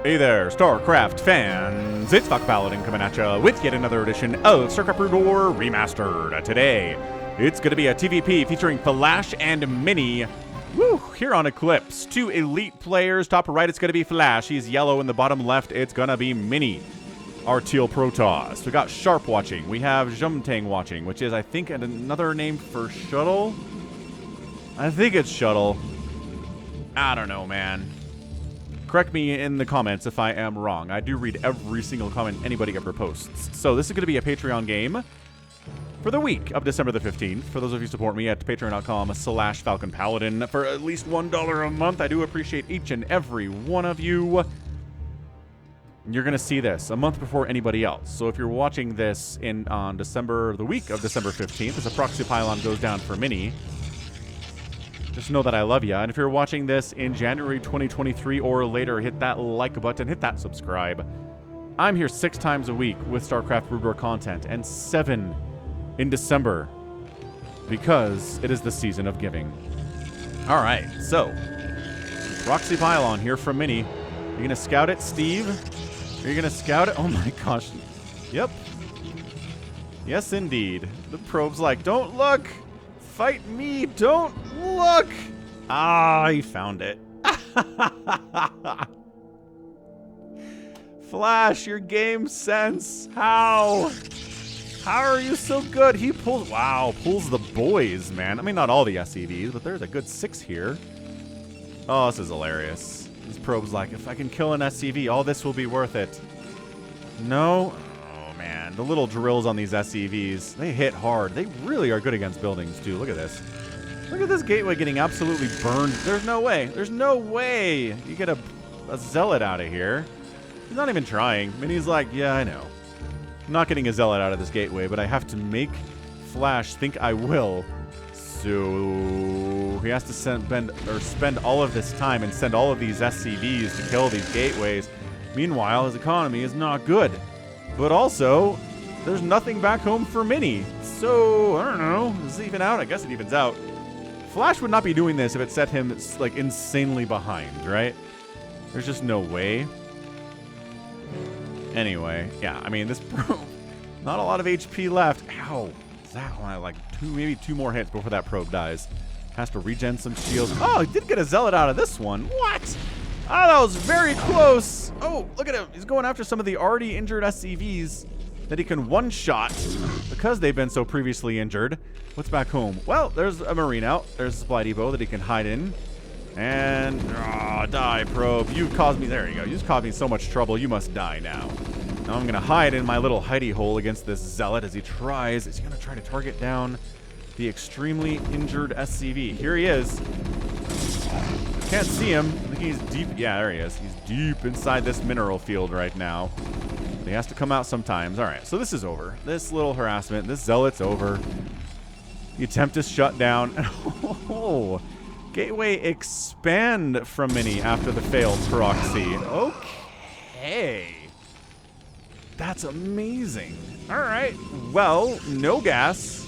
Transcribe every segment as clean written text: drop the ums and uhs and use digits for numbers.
Hey there, StarCraft fans! It's Falcon Paladin coming at you with yet another edition of StarCraft Brood War Remastered. Today, it's going to be a TVP featuring Flash and Mini. Woo! Here on Eclipse, two elite players. Top right, it's going to be Flash. He's yellow. In the bottom left, it's going to be Mini. Our teal Protoss. We got Sharp watching. We have Jumtang watching, which is, I think, another name for Shuttle. I think it's Shuttle. I don't know, man. Correct me in the comments if I am wrong. I do read every single comment anybody ever posts. So this is going to be a Patreon game for the week of December the 15th. For those of you who support me at patreon.com/FalconPaladin for at least $1 a month. I do appreciate each and every one of you. You're going to see this a month before anybody else. So if you're watching this on the week of December 15th, as a proxy pylon goes down for Mini, just know that I love you. And if you're watching this in January 2023 or later, hit that like button, hit that subscribe. I'm here 6 times a week with StarCraft Brood War content, and 7 in December, because it is the season of giving. All right, so Proxy Pylon here from Mini. You gonna scout it, Steve? Are you gonna scout it? Oh my gosh. Yep. Yes, indeed. The probe's like, don't look. Fight me, don't look! Ah, he found it. Flash, your game sense. How? How are you so good? He pulls, wow, pulls the boys, man. I mean, not all the SCVs, but there's a good 6 here. Oh, this is hilarious. This probe's like, if I can kill an SCV, all this will be worth it. No? The little drills on these SCVs, they hit hard. They really are good against buildings, too. Look at this. Look at this gateway getting absolutely burned. There's no way. There's no way you get a zealot out of here. He's not even trying. Mini's like, yeah, I know. I'm not getting a zealot out of this gateway, but I have to make Flash think I will. So he has to spend all of this time and send all of these SCVs to kill these gateways. Meanwhile, his economy is not good. But also, there's nothing back home for Mini. So, I don't know. Does it even out? I guess it evens out. Flash would not be doing this if it set him, like, insanely behind, right? There's just no way. Anyway, yeah, I mean, this probe, not a lot of HP left. Ow. Is that one? Like, maybe 2 more hits before that probe dies. Has to regen some shields. Oh, he did get a zealot out of this one. What? Oh, that was very close. Oh, look at him. He's going after some of the already injured SCVs that he can one-shot because they've been so previously injured. What's back home? Well, there's a Marine out. There's a supply depot that he can hide in. And, die, probe. You've caused me, there you go. You've caused me so much trouble. You must die now. Now I'm going to hide in my little hidey hole against this zealot as he tries. Is he going to try to target down the extremely injured SCV? Here he is. Can't see him. I think he's deep. Yeah, there he is. He's deep inside this mineral field right now. He has to come out sometimes. All right, so this is over. This little harassment, this zealot's over. The attempt is shut down. Oh, gateway expand from Mini after the failed proxy. Okay. That's amazing. All right, well, no gas.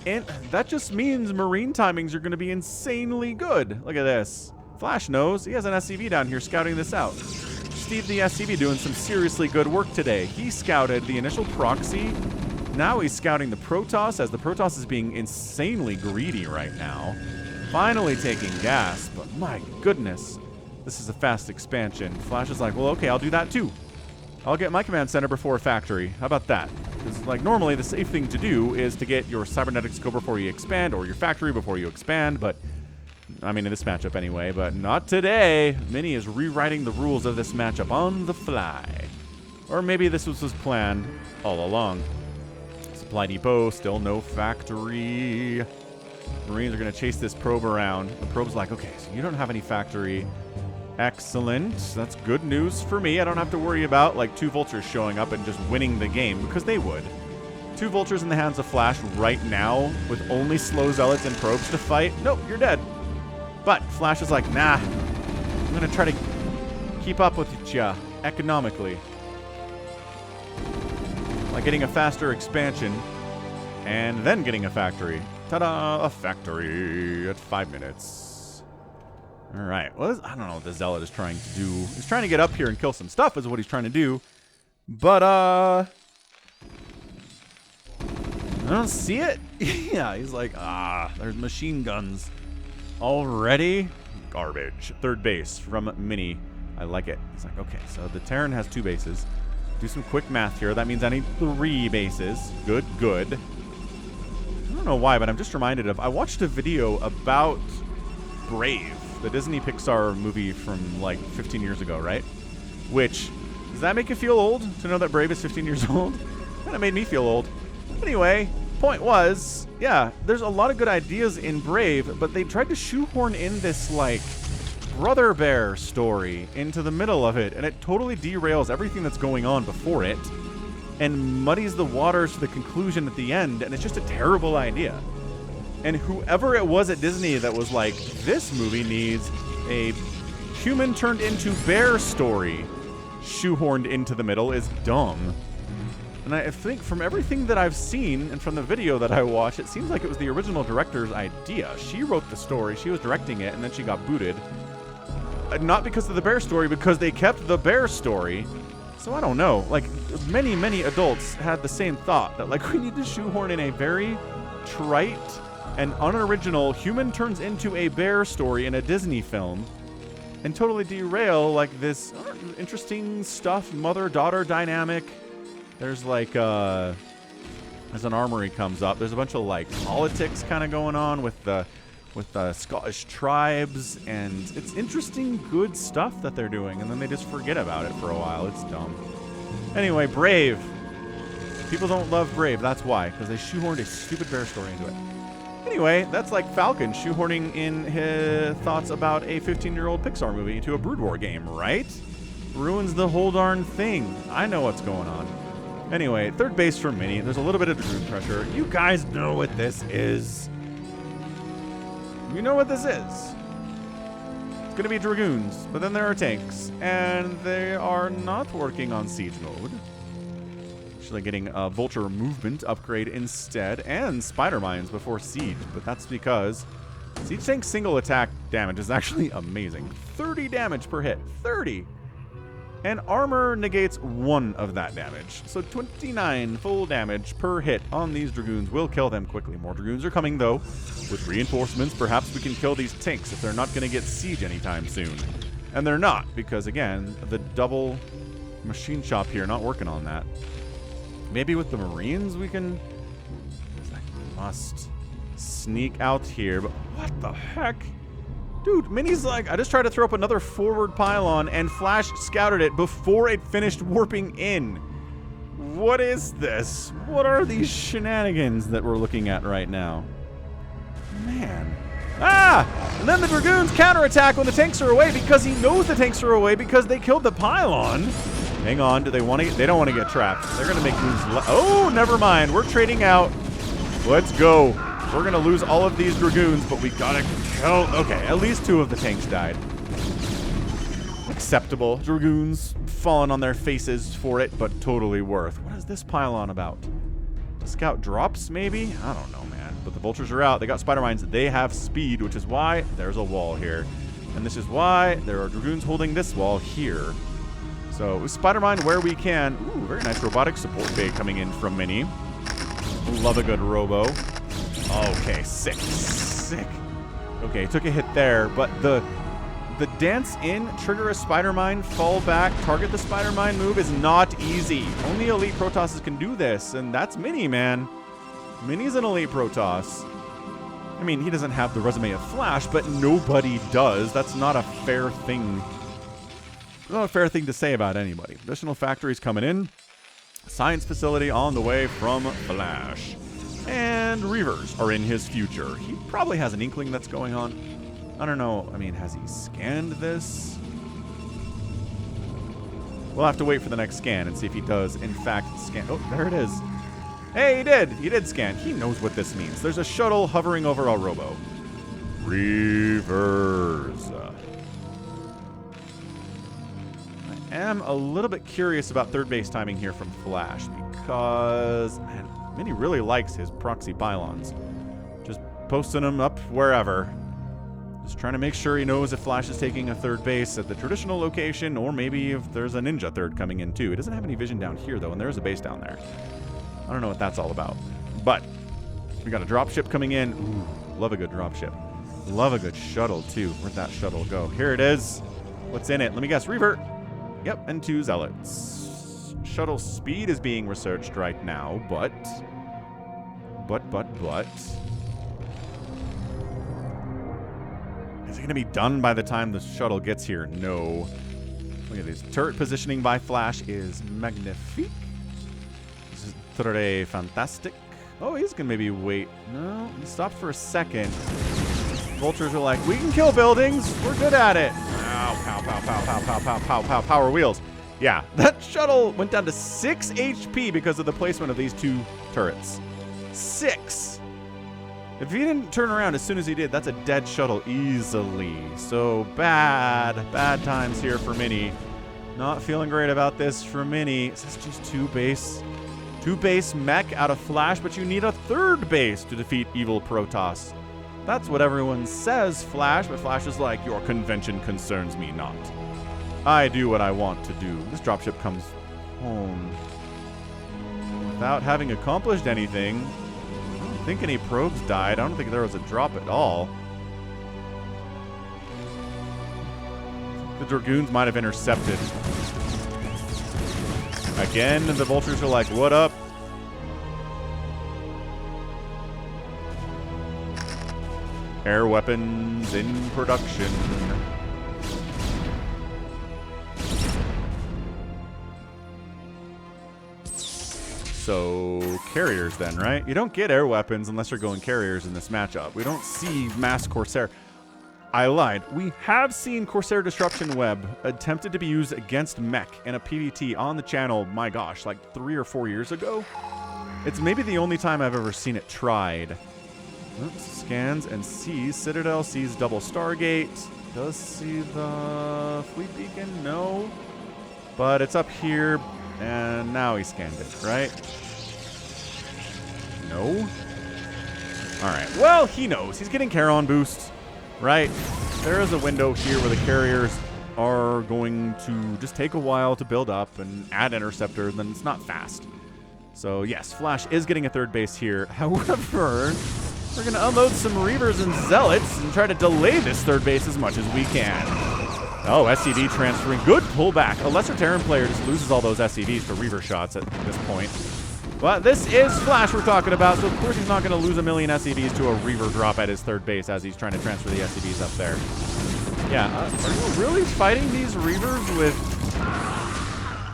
And that just means Marine timings are going to be insanely good. Look at this. Flash knows. He has an SCV down here scouting this out. Steve the SCV doing some seriously good work today. He scouted the initial proxy. Now he's scouting the Protoss, as the Protoss is being insanely greedy right now. Finally taking gas, but my goodness. This is a fast expansion. Flash is like, well, okay, I'll do that too. I'll get my command center before a factory. How about that? Because, like, normally the safe thing to do is to get your cybernetics go before you expand, or your factory before you expand, but, I mean, in this matchup anyway, but not today. Mini is rewriting the rules of this matchup on the fly. Or maybe this was his plan all along. Supply depot, still no factory. Marines are going to chase this probe around. The probe's like, okay, so you don't have any factory. Excellent. That's good news for me. I don't have to worry about, like, 2 vultures showing up and just winning the game, because they would. 2 vultures in the hands of Flash right now with only slow zealots and probes to fight. Nope, you're dead. But Flash is like, nah, I'm going to try to keep up with you economically. Like getting a faster expansion and then getting a factory. Ta-da! A factory at 5 minutes. All right. Well, I don't know what the Zealot is trying to do. He's trying to get up here and kill some stuff is what he's trying to do. But, I don't see it. Yeah, he's like, there's machine guns already. Garbage. Third base from Mini. I like it. He's like, okay, so the Terran has 2 bases. Do some quick math here. That means I need 3 bases. Good, good. I don't know why, but I'm just reminded of, I watched a video about Brave, the Disney Pixar movie from like 15 years ago, right? Which, does that make you feel old to know that Brave is 15 years old? Kind of made me feel old. Anyway, point was, yeah, there's a lot of good ideas in Brave, but they tried to shoehorn in this like brother bear story into the middle of it, and it totally derails everything that's going on before it and muddies the waters to the conclusion at the end, and it's just a terrible idea. And whoever it was at Disney that was like, this movie needs a human turned into bear story shoehorned into the middle is dumb. And I think from everything that I've seen and from the video that I watched, it seems like it was the original director's idea. She wrote the story, she was directing it, and then she got booted. Not because of the bear story, because they kept the bear story. So I don't know. Like, many, many adults had the same thought that, like, we need to shoehorn in a very trite and unoriginal human turns into a bear story in a Disney film and totally derail, like, this interesting stuff, mother-daughter dynamic. There's, like, as an armory comes up, there's a bunch of, like, politics kind of going on with the Scottish tribes, and it's interesting, good stuff that they're doing, and then they just forget about it for a while. It's dumb. Anyway, Brave. People don't love Brave, that's why, because they shoehorned a stupid bear story into it. Anyway, that's like Falcon shoehorning in his thoughts about a 15-year-old Pixar movie into a Brood War game, right? Ruins the whole darn thing. I know what's going on. Anyway, third base for Mini. There's a little bit of dragoon pressure. You guys know what this is. You know what this is. It's going to be dragoons, but then there are tanks, and they are not working on siege mode. Actually getting a vulture movement upgrade instead, and spider mines before siege, but that's because siege tank single attack damage is actually amazing. 30 damage per hit. 30! And armor negates 1 of that damage. So 29 full damage per hit on these dragoons will kill them quickly. More dragoons are coming, though. With reinforcements, perhaps we can kill these tanks if they're not going to get siege anytime soon. And they're not, because, again, the double machine shop here, not working on that. Maybe with the Marines we can... I must sneak out here, but what the heck? Dude, Mini's like, I just tried to throw up another forward pylon and Flash scouted it before it finished warping in. What is this? What are these shenanigans that we're looking at right now? Man. Ah! And then the Dragoons counterattack when the tanks are away because he knows the tanks are away because they killed the pylon. Hang on, do they want to? They don't want to get trapped. They're going to make moves. Oh, never mind. We're trading out. Let's go. We're going to lose all of these Dragoons, but we got to kill... Okay, at least 2 of the tanks died. Acceptable. Dragoons falling on their faces for it, but totally worth. What is this pylon about? The scout drops, maybe? I don't know, man. But the vultures are out. They got spider mines. They have speed, which is why there's a wall here. And this is why there are Dragoons holding this wall here. So, spider mine where we can. Ooh, very nice robotic support bay coming in from Mini. Love a good robo. Okay, sick. Sick. Okay, took a hit there, but the dance in, trigger a spider mine, fall back, target the spider mine move is not easy. Only elite Protosses can do this, and that's Mini, man. Mini's an elite Protoss. I mean, he doesn't have the resume of Flash, but nobody does. That's not a fair thing. Not a fair thing to say about anybody. Additional factories coming in. Science facility on the way from Flash. And Reavers are in his future. He probably has an inkling that's going on. I don't know. I mean, has he scanned this? We'll have to wait for the next scan and see if he does, in fact, scan. Oh, there it is. Hey, he did. He did scan. He knows what this means. There's a shuttle hovering over a robo. Reavers. I am a little bit curious about third base timing here from Flash because, man, Mini really likes his proxy pylons. Just posting them up wherever. Just trying to make sure he knows if Flash is taking a third base at the traditional location, or maybe if there's a ninja third coming in too. He doesn't have any vision down here though, and there's a base down there. I don't know what that's all about. But we got a dropship coming in. Ooh, love a good dropship. Love a good shuttle too. Where'd that shuttle go? Here it is. What's in it? Let me guess. Reaver. Yep, and 2 zealots. Shuttle speed is being researched right now, but. Is it going to be done by the time the shuttle gets here? No. Look at this. Turret positioning by Flash is magnifique. This is très fantastic. Oh, he's going to maybe wait. No, he stopped for a second. Vultures are like, we can kill buildings. We're good at it. Ow, pow, pow, pow, pow, pow, pow, pow, pow, power wheels. Yeah, that shuttle went down to 6 HP because of the placement of these 2 turrets. 6. If he didn't turn around as soon as he did, that's a dead shuttle easily. So bad times here for Mini. Not feeling great about this for Mini. Is this just 2 base mech out of Flash, but you need a 3rd base to defeat evil Protoss. That's what everyone says, Flash, but Flash is like, your convention concerns me not. I do what I want to do. This dropship comes home without having accomplished anything. I don't think any probes died. I don't think there was a drop at all. The Dragoons might have intercepted. Again, the Vultures are like, what up? Air weapons in production. So, carriers then, right? You don't get air weapons unless you're going carriers in this matchup. We don't see mass Corsair. I lied. We have seen Corsair Disruption Web attempted to be used against mech in a PvT on the channel, my gosh, like 3 or 4 years ago. It's maybe the only time I've ever seen it tried. Oops, scans and sees. Citadel sees double Stargate. Does see the fleet beacon? No. But it's up here, and now he scanned it, right? No? Alright, well, he knows. He's getting Charon boost, right? There is a window here where the carriers are going to just take a while to build up and add interceptors, and then it's not fast. So, yes, Flash is getting a 3rd base here. However, we're going to unload some Reavers and Zealots and try to delay this 3rd base as much as we can. Oh, SCV transferring. Good pullback. A Lesser Terran player just loses all those SCVs for Reaver shots at this point. But this is Flash we're talking about, so of course he's not going to lose a million SCVs to a Reaver drop at his 3rd base as he's trying to transfer the SCVs up there. Yeah, are you really fighting these Reavers with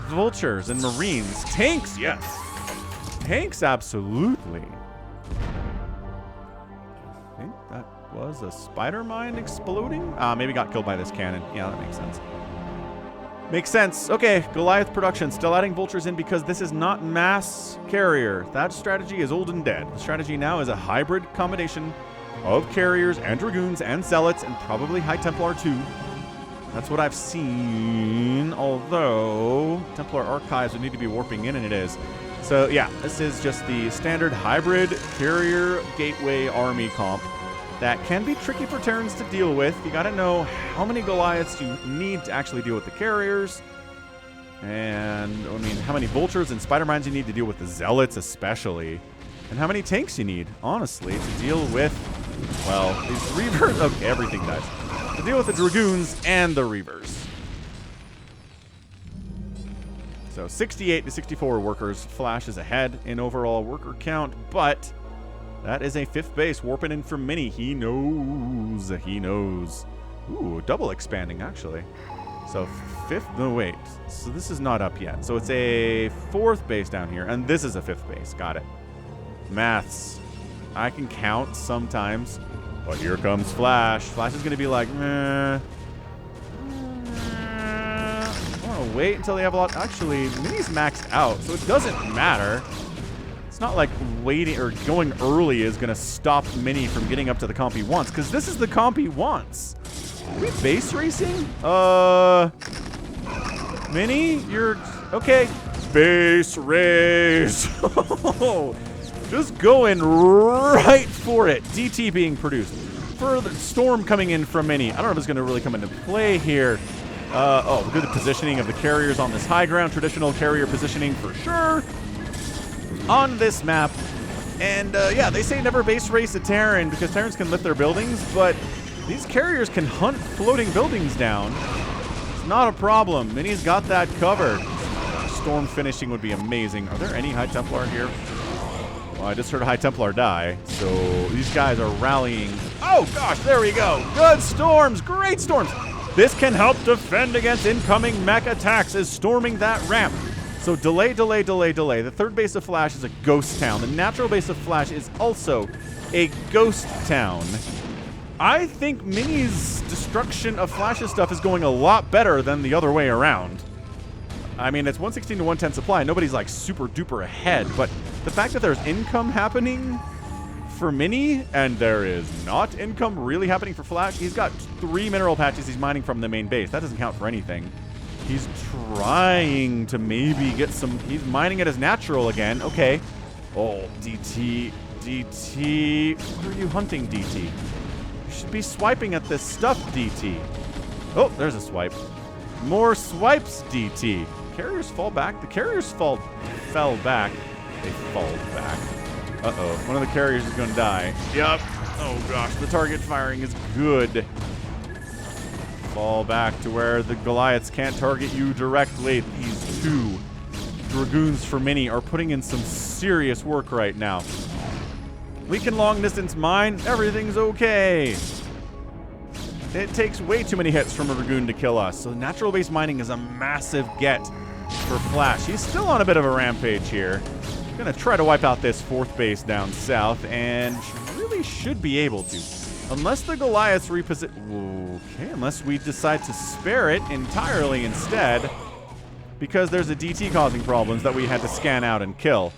Vultures and Marines? Tanks, yes. Tanks, absolutely. I think that was a spider mine exploding. Maybe got killed by this cannon. Yeah, that makes sense. Makes sense. Okay, Goliath production. Still adding Vultures in because this is not mass carrier. That strategy is old and dead. The strategy now is a hybrid combination of carriers and Dragoons and Zealots and probably High Templar too. That's what I've seen, although Templar Archives would need to be warping in, and it is. So yeah, this is just the standard hybrid carrier gateway army comp that can be tricky for Terrans to deal with. You gotta know how many Goliaths you need to actually deal with the carriers, and I mean how many Vultures and Spider Mines you need to deal with the Zealots especially, and how many tanks you need, honestly, to deal with, well, these Reavers. Okay, everything does. To deal with the Dragoons and the Reavers. So 68 to 64 workers. Flash is ahead in overall worker count, but that is a 5th base warping in from Mini. He knows. He knows. Ooh, double expanding, actually. So 5th, no wait. So this is not up yet. So it's a 4th base down here, and this is a 5th base. Got it. Maths. I can count sometimes, but here comes Flash. Flash is going to be like, meh. I want to wait until they have a lot. Actually, Mini's maxed out, so it doesn't matter. It's not like waiting or going early is going to stop Mini from getting up to the comp he wants, because this is the comp he wants. Are we base racing? Mini, you're okay. Base race. Just going right for it. DT being produced. further storm coming in from Mini. I don't know if it's going to really come into play here. Oh, look at the positioning of the carriers on this high ground. Traditional carrier positioning for sure on this map. And yeah, they say never base race a Terran because Terrans can lift their buildings, but these carriers can hunt floating buildings down. It's not a problem. Mini's got that covered. Storm finishing would be amazing. Are there any High Templar here? Well, I just heard a High Templar die, so these guys are rallying. Oh gosh, there we go. Good storms, great storms. This can help defend against incoming mech attacks as storming that ramp. So delay, delay, delay, delay. The third base of Flash is a ghost town. The natural base of Flash is also a ghost town. I think Mini's destruction of Flash's stuff is going a lot better than the other way around. I mean, it's 116 to 110 supply. Nobody's like super duper ahead, but the fact that there's income happening for Mini and there is not income really happening for Flash, he's got 3 mineral patches he's mining from the main base. That doesn't count for anything. He's trying to maybe get some... He's mining it as natural again. Okay. Oh, DT. DT. What are you hunting, DT? You should be swiping at this stuff, DT. Oh, there's a swipe. More swipes, DT. Carriers fall back. The carriers fell back. They fall back. Uh-oh. One of the carriers is going to die. Yup. Oh, gosh. The target firing is good. Fall back to where the Goliaths can't target you directly. These 2 Dragoons for Mini are putting in some serious work right now. We can long distance mine. Everything's okay. It takes way too many hits from a Dragoon to kill us. So natural base mining is a massive get for Flash. He's still on a bit of a rampage here. Gonna try to wipe out this 4th base down south and really should be able to. Unless the Goliaths reposition... Okay, unless we decide to spare it entirely instead. Because there's a DT causing problems that we had to scan out and kill.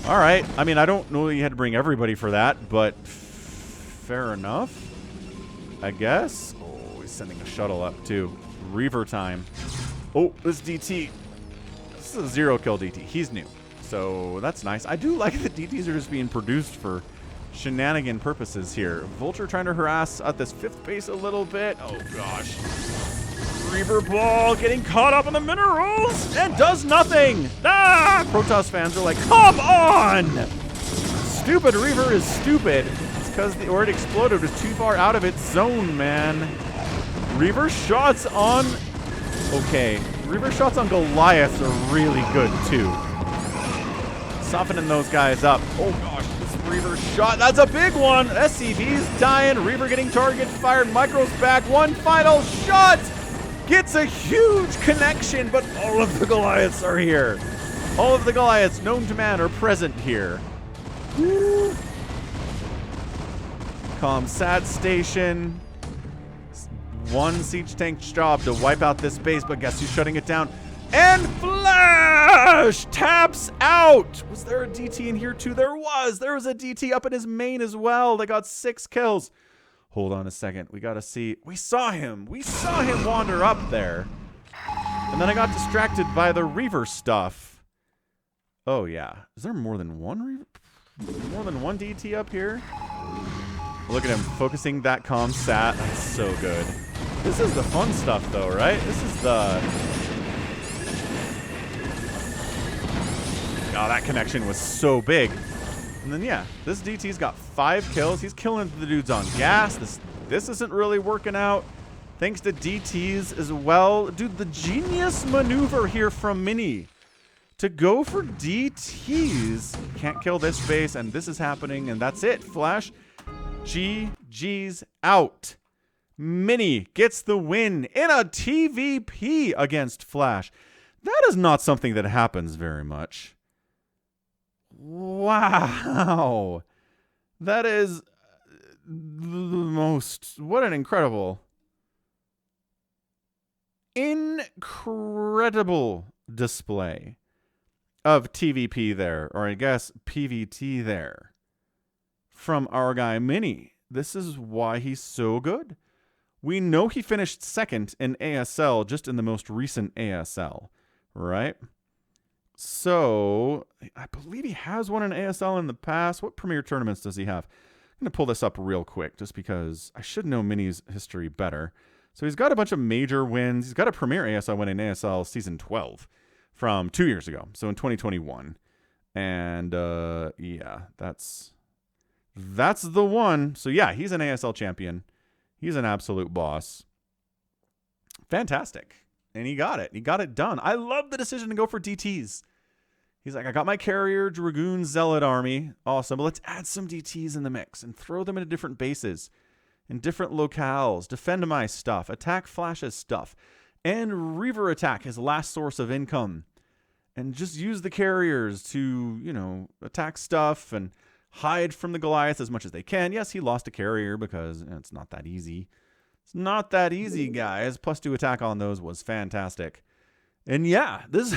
Alright, I mean, I don't know that you had to bring everybody for that, but... fair enough, I guess. Oh, he's sending a shuttle up, too. Reaver time. Oh, this DT. This is a 0-kill DT. He's new. So, that's nice. I do like that DTs are just being produced for... shenanigan purposes here. Vulture trying to harass at this 5th base a little bit. Oh gosh. Reaver Ball getting caught up in the minerals and does nothing. Ah! Protoss fans are like, come on! Stupid Reaver is stupid. It's because the Ord exploded was too far out of its zone, man. Reaver shots on... Okay. Reaver shots on Goliaths are really good, too. Softening those guys up. Oh gosh. Reaver shot. That's a big one. SCV's dying. Reaver getting target fired. Micro's back. One final shot. Gets a huge connection, but all of the Goliaths are here. All of the Goliaths known to man are present here. Woo. Comsat station. 1 siege tank's job to wipe out this base, but guess who's shutting it down? And Flash taps out. Was there a DT in here too? There was. There was a DT up in his main as well. They got 6 kills. Hold on a second. We got to see. We saw him. We saw him wander up there. And then I got distracted by the Reaver stuff. Oh, yeah. Is there more than one Reaver? More than one DT up here? Look at him focusing that comsat. That's so good. This is the fun stuff, though, right? This is the... Oh, that connection was so big. And then, yeah, this DT's got 5 kills. He's killing the dudes on gas. This isn't really working out. Thanks to DTs as well. Dude, the genius maneuver here from Mini to go for DTs. Can't kill this base, and this is happening, and that's it. Flash, GG's out. Mini gets the win in a TVP against Flash. That is not something that happens very much. Wow. That is the most... What an incredible display of TVP there. Or I guess PVT there. From our guy Mini. This is why he's so good. We know he finished 2nd in ASL just in the most recent ASL. Right? So, I believe he has won an ASL in the past. What premier tournaments does he have? going to pull this up real quick just because I should know Mini's history better. So he's got a bunch of major wins. He's got a premier ASL win in ASL Season 12 from 2 years ago, so in 2021. And, yeah, that's the one. So, yeah, he's an ASL champion. He's an absolute boss. Fantastic. And he got it. He got it done. I love the decision to go for DTs. He's like, I got my carrier, Dragoon, Zealot army. Awesome. But let's add some DTs in the mix and throw them into different bases, in different locales. Defend my stuff. Attack Flash's stuff. And Reaver attack, his last source of income. And just use the carriers to, you know, attack stuff and hide from the Goliath as much as they can. Yes, he lost a carrier because it's not that easy. It's not that easy, guys. +2 attack on those was fantastic. And yeah, this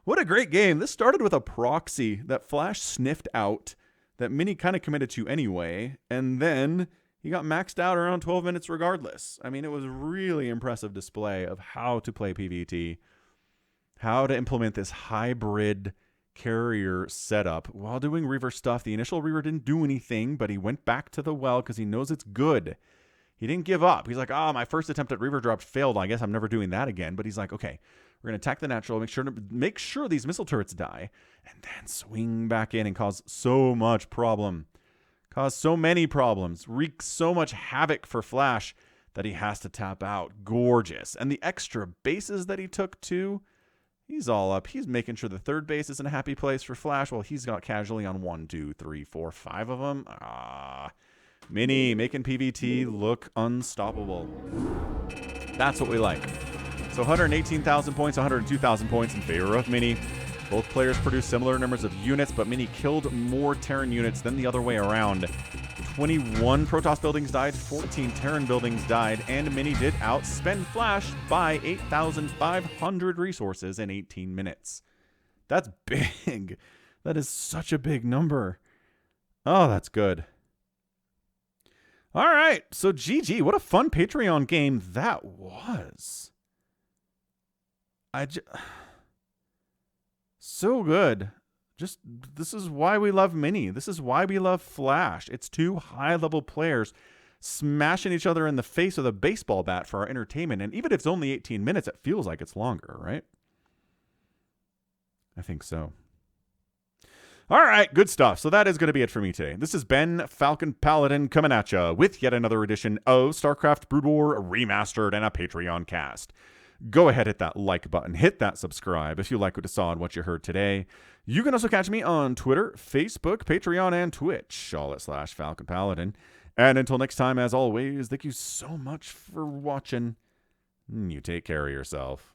what a great game. This started with a proxy that Flash sniffed out that Mini kind of committed to anyway. And then he got maxed out around 12 minutes regardless. I mean, it was a really impressive display of how to play PvT, how to implement this hybrid carrier setup while doing Reaver stuff. The initial Reaver didn't do anything, but he went back to the well because he knows it's good. He didn't give up. He's like, oh, my first attempt at Reaver drop failed. I guess I'm never doing that again. But he's like, okay, we're going to attack the natural, make sure these missile turrets die, and then swing back in and cause so much problem. Cause so many problems. Wreak so much havoc for Flash that he has to tap out. Gorgeous. And the extra bases that he took too, he's all up. He's making sure the third base is in a happy place for Flash. Well, he's got casually on 1, 2, 3, 4, 5 of them. Mini making PvT look unstoppable. That's what we like. So 118,000 points, 102,000 points in favor of Mini. Both players produced similar numbers of units, but Mini killed more Terran units than the other way around. 21 Protoss buildings died, 14 Terran buildings died, and Mini did outspend Flash by 8,500 resources in 18 minutes. That's big. That is such a big number. Oh, that's good. All right, so GG. What a fun Patreon game that was. So good. Just, this is why we love Mini. This is why we love Flash. It's two high-level players smashing each other in the face with a baseball bat for our entertainment. And even if it's only 18 minutes, it feels like it's longer, right? I think so. All right, good stuff. So that is going to be it for me today. This is Ben, Falcon Paladin, coming at you with yet another edition of StarCraft Brood War Remastered and a Patreon cast. Go ahead, hit that like button, hit that subscribe if you like what you saw and what you heard today. You can also catch me on Twitter, Facebook, Patreon, and Twitch, all at /Falcon Paladin. And until next time, as always, thank you so much for watching. You take care of yourself.